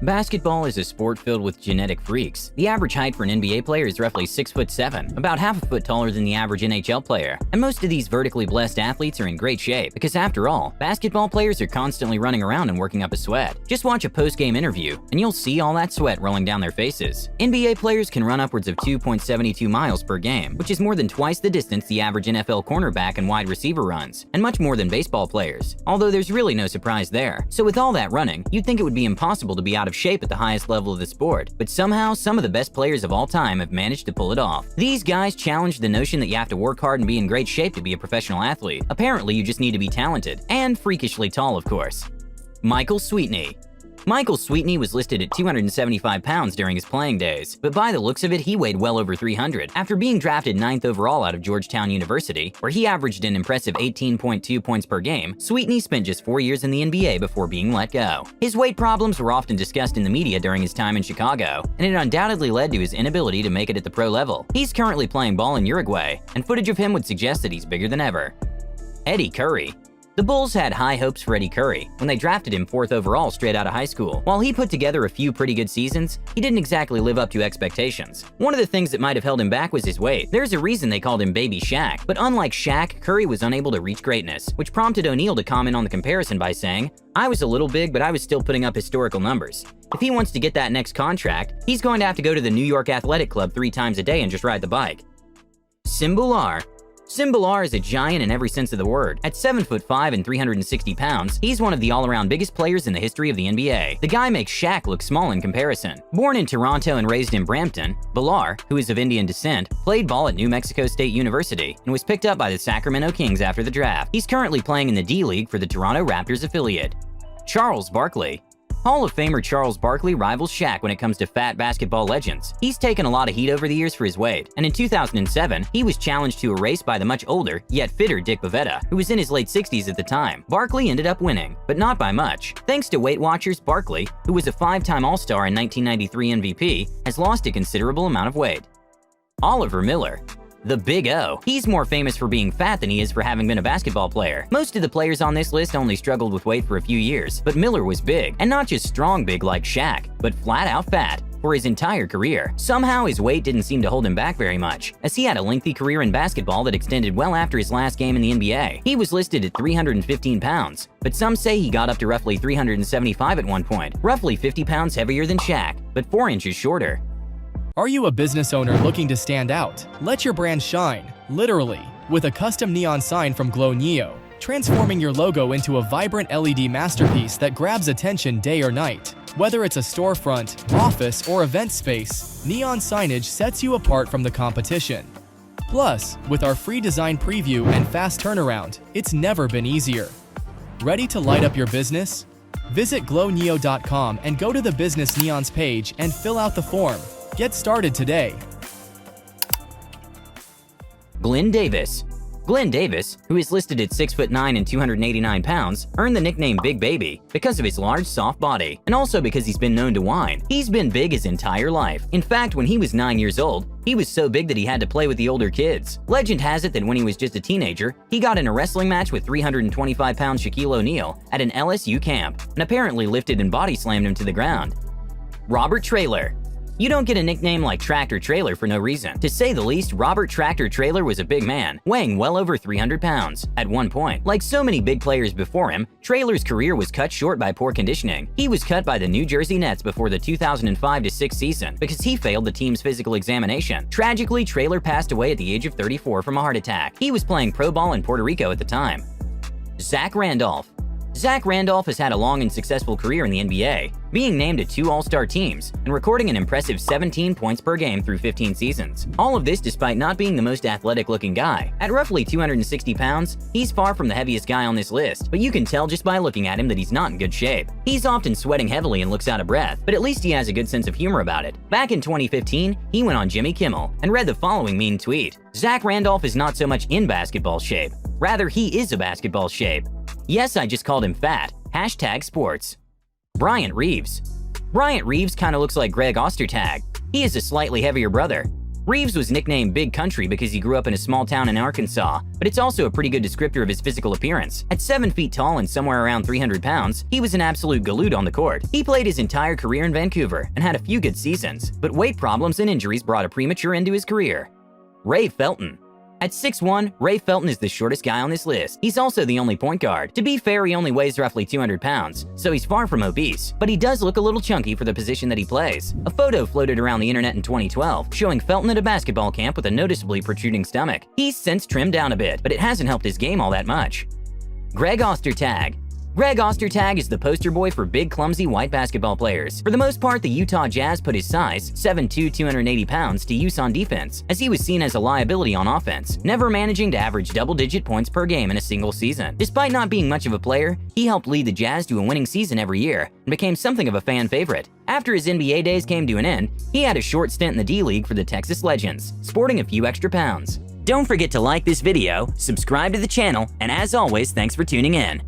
Basketball is a sport filled with genetic freaks. The average height for an NBA player is roughly 6'7", about half a foot taller than the average NHL player. And most of these vertically blessed athletes are in great shape because after all, basketball players are constantly running around and working up a sweat. Just watch a post-game interview and you'll see all that sweat rolling down their faces. NBA players can run upwards of 2.72 miles per game, which is more than twice the distance the average NFL cornerback and wide receiver runs, and much more than baseball players. Although there's really no surprise there. So with all that running, you'd think it would be impossible to be out of shape at the highest level of the sport, but somehow some of the best players of all time have managed to pull it off. These guys challenge the notion that you have to work hard and be in great shape to be a professional athlete. Apparently, you just need to be talented, and freakishly tall, of course. Michael Sweetney. Michael Sweetney was listed at 275 pounds during his playing days, but by the looks of it, he weighed well over 300. After being drafted 9th overall out of Georgetown University, where he averaged an impressive 18.2 points per game, Sweetney spent just 4 years in the NBA before being let go. His weight problems were often discussed in the media during his time in Chicago, and it undoubtedly led to his inability to make it at the pro level. He's currently playing ball in Uruguay, and footage of him would suggest that he's bigger than ever. Eddie Curry. The Bulls had high hopes for Eddie Curry when they drafted him 4th overall straight out of high school. While he put together a few pretty good seasons, he didn't exactly live up to expectations. One of the things that might have held him back was his weight. There's a reason they called him Baby Shaq, but unlike Shaq, Curry was unable to reach greatness, which prompted O'Neal to comment on the comparison by saying, "I was a little big, but I was still putting up historical numbers. If he wants to get that next contract, he's going to have to go to the New York Athletic Club 3 times a day and just ride the bike." Simbular. Simbular is a giant in every sense of the word. At 7'5" and 360 pounds, he's one of the all-around biggest players in the history of the NBA. The guy makes Shaq look small in comparison. Born in Toronto and raised in Brampton, Bilar, who is of Indian descent, played ball at New Mexico State University and was picked up by the Sacramento Kings after the draft. He's currently playing in the D-League for the Toronto Raptors affiliate. Charles Barkley. Hall of Famer Charles Barkley rivals Shaq when it comes to fat basketball legends. He's taken a lot of heat over the years for his weight, and in 2007, he was challenged to a race by the much older, yet fitter Dick Bavetta, who was in his late 60s at the time. Barkley ended up winning, but not by much. Thanks to Weight Watchers, Barkley, who was a 5-time All-Star and 1993 MVP, has lost a considerable amount of weight. Oliver Miller. The Big O. He's more famous for being fat than he is for having been a basketball player. Most of the players on this list only struggled with weight for a few years, but Miller was big, and not just strong big like Shaq, but flat out fat for his entire career. Somehow his weight didn't seem to hold him back very much, as he had a lengthy career in basketball that extended well after his last game in the NBA. He was listed at 315 pounds, but some say he got up to roughly 375 at one point, roughly 50 pounds heavier than Shaq, but 4 inches shorter. Are you a business owner looking to stand out? Let your brand shine, literally, with a custom neon sign from Glow Neo, transforming your logo into a vibrant LED masterpiece that grabs attention day or night. Whether it's a storefront, office, or event space, neon signage sets you apart from the competition. Plus, with our free design preview and fast turnaround, it's never been easier. Ready to light up your business? Visit glowneo.com and go to the Business Neons page and fill out the form. Get started today. Glenn Davis. Glenn Davis, who is listed at 6'9" and 289 pounds, earned the nickname Big Baby because of his large, soft body, and also because he's been known to whine. He's been big his entire life. In fact, when he was 9 years old, he was so big that he had to play with the older kids. Legend has it that when he was just a teenager, he got in a wrestling match with 325-pound Shaquille O'Neal at an LSU camp, and apparently lifted and body slammed him to the ground. Robert Traylor. You don't get a nickname like Tractor Trailer for no reason. To say the least, Robert Tractor Trailer was a big man, weighing well over 300 pounds. At one point, like so many big players before him, Traylor's career was cut short by poor conditioning. He was cut by the New Jersey Nets before the 2005-06 season because he failed the team's physical examination. Tragically, Traylor passed away at the age of 34 from a heart attack. He was playing pro ball in Puerto Rico at the time. Zach Randolph. Zach Randolph has had a long and successful career in the NBA, being named to 2 All-Star teams and recording an impressive 17 points per game through 15 seasons. All of this despite not being the most athletic-looking guy. At roughly 260 pounds, he's far from the heaviest guy on this list, but you can tell just by looking at him that he's not in good shape. He's often sweating heavily and looks out of breath, but at least he has a good sense of humor about it. Back in 2015, he went on Jimmy Kimmel and read the following mean tweet: "Zach Randolph is not so much in basketball shape. Rather, he is a basketball shape. Yes, I just called him fat. #sports. Bryant Reeves. Bryant Reeves kinda looks like Greg Ostertag. He is a slightly heavier brother. Reeves was nicknamed Big Country because he grew up in a small town in Arkansas, but it's also a pretty good descriptor of his physical appearance. At 7 feet tall and somewhere around 300 pounds, he was an absolute galoot on the court. He played his entire career in Vancouver and had a few good seasons, but weight problems and injuries brought a premature end to his career. Ray Felton. At 6'1", Ray Felton is the shortest guy on this list. He's also the only point guard. To be fair, he only weighs roughly 200 pounds, so he's far from obese, but he does look a little chunky for the position that he plays. A photo floated around the internet in 2012 showing Felton at a basketball camp with a noticeably protruding stomach. He's since trimmed down a bit, but it hasn't helped his game all that much. Greg Ostertag. Greg Ostertag is the poster boy for big, clumsy white basketball players. For the most part, the Utah Jazz put his size, 7'2", 280 pounds, to use on defense, as he was seen as a liability on offense, never managing to average double-digit points per game in a single season. Despite not being much of a player, he helped lead the Jazz to a winning season every year and became something of a fan favorite. After his NBA days came to an end, he had a short stint in the D-League for the Texas Legends, sporting a few extra pounds. Don't forget to like this video, subscribe to the channel, and as always, thanks for tuning in.